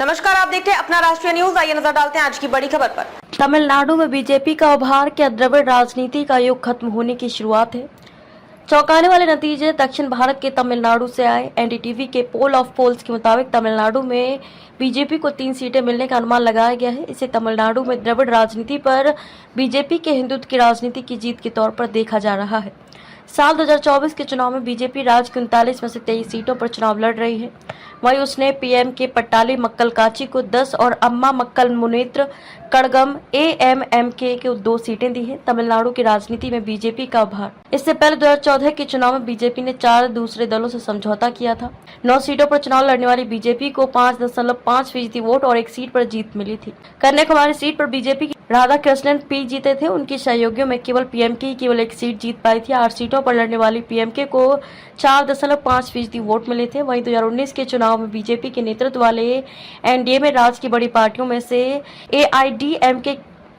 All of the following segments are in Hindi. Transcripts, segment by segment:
नमस्कार, आप देखते हैं अपना राष्ट्रीय न्यूज। आइए नजर डालते हैं आज की बड़ी खबर पर। तमिलनाडु में बीजेपी का उभार के द्रविड़ राजनीति का युग खत्म होने की शुरुआत है। चौंकाने वाले नतीजे दक्षिण भारत के तमिलनाडु से आए। एनडीटीवी के पोल ऑफ पोल्स के मुताबिक तमिलनाडु में बीजेपी को 3 सीटें मिलने का अनुमान लगाया गया है। इसे तमिलनाडु में द्रविड़ राजनीति पर बीजेपी के हिंदुत्व की राजनीति की जीत के तौर पर देखा जा रहा है। साल 2024 के चुनाव में बीजेपी राज्य की 39 में से 23 सीटों पर चुनाव लड़ रही है। वहीं उसने पीएम के पट्टाली मक्कल काची को 10 और अम्मा मक्कल मुनेत्र कड़गम एएमएमके को 2 सीटें दी हैं। तमिलनाडु की राजनीति में बीजेपी का उभार। इससे पहले 2014 के चुनाव में बीजेपी ने 4 दूसरे दलों से समझौता किया था। 9 सीटों पर चुनाव लड़ने वाली बीजेपी को 5.5% वोट और 1 सीट पर जीत मिली थी। कन्याकुमारी सीट पर बीजेपी की राधाकृष्णन पी जीते थे। उनकी सहयोगियों में केवल पीएमके ही केवल 1 सीट जीत पाई थी। 8 सीटों पर लड़ने वाली पीएमके को 4.5% वोट मिले थे। वहीं 2019 के चुनाव में बीजेपी के नेतृत्व वाले एनडीए में राज्य की बड़ी पार्टियों में से एआईडीएमके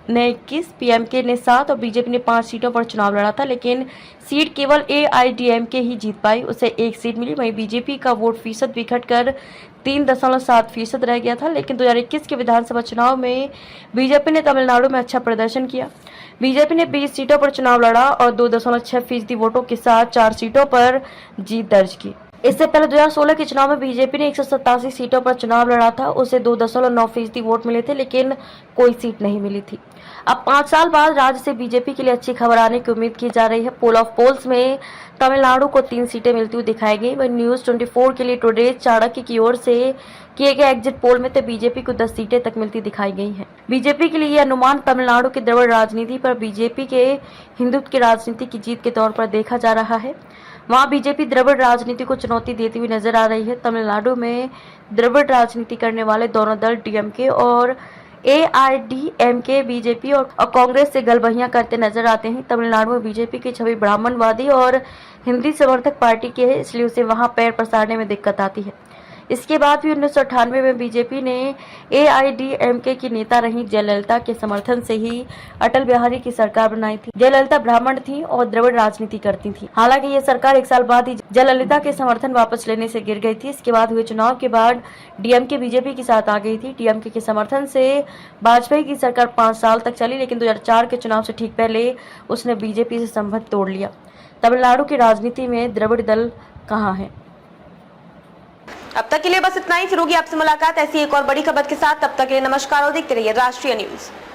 ने 21, पीएमके ने 7 और बीजेपी ने 5 सीटों पर चुनाव लड़ा था, लेकिन सीट केवल एआईडीएमके ही जीत पाई। उसे 1 सीट मिली। वहीं बीजेपी का वोट फीसद भी घटकर 3.7% रह गया था। लेकिन 2021 के विधानसभा चुनाव में बीजेपी ने तमिलनाडु में अच्छा प्रदर्शन किया। बीजेपी ने 20 सीटों पर चुनाव लड़ा और 2.6% वोटों के साथ 4 सीटों पर जीत दर्ज की। इससे पहले 2016 के चुनाव में बीजेपी ने 187 सीटों पर चुनाव लड़ा था। उसे 2.9% वोट मिले थे, लेकिन कोई सीट नहीं मिली थी। अब 5 साल बाद राज्य से बीजेपी के लिए अच्छी खबर आने की उम्मीद की जा रही है। पोल ऑफ पोल्स में तमिलनाडु को 3 सीटें मिलती हुई दिखाई गई। वहीं न्यूज 24 के लिए टुडे चाणक्य की ओर से किए गए एग्जिट पोल में तो बीजेपी को 10 सीटें तक मिलती दिखाई गई हैं। बीजेपी के लिए यह अनुमान तमिलनाडु की द्रविड़ राजनीति पर बीजेपी के हिंदुत्व की राजनीति की जीत के तौर पर देखा जा रहा है। वहां बीजेपी द्रविड़ राजनीति को चुनौती देती हुई नजर आ रही है। तमिलनाडु में द्रविड़ राजनीति करने वाले दोनों दल डीएमके और एआईडीएमके बीजेपी और कांग्रेस से गलबहियां करते नजर आते हैं। तमिलनाडु में बीजेपी की छवि ब्राह्मणवादी और हिंदी समर्थक पार्टी की है, इसलिए उसे वहां पैर पसारने में दिक्कत आती है। इसके बाद भी 1998 में बीजेपी ने एआईडीएमके की नेता रही जयललिता के समर्थन से ही अटल बिहारी की सरकार बनाई थी। जयललिता ब्राह्मण थी और द्रविड़ राजनीति करती थी। हालांकि ये सरकार 1 साल बाद ही जयललिता के समर्थन वापस लेने से गिर गई थी। इसके बाद हुए चुनाव के बाद डीएमके बीजेपी के साथ आ गई थी। डीएमके के समर्थन से वाजपेयी की सरकार 5 साल तक चली, लेकिन 2004 के चुनाव से ठीक पहले उसने बीजेपी से संबंध तोड़ लिया। तमिलनाडु की राजनीति में द्रविड़ दल कहाँ है? अब तक के लिए बस इतना ही। फिर होगी आपसे मुलाकात ऐसी एक और बड़ी खबर के साथ। तब तक के लिए नमस्कार और देखते रहिए राष्ट्रीय न्यूज।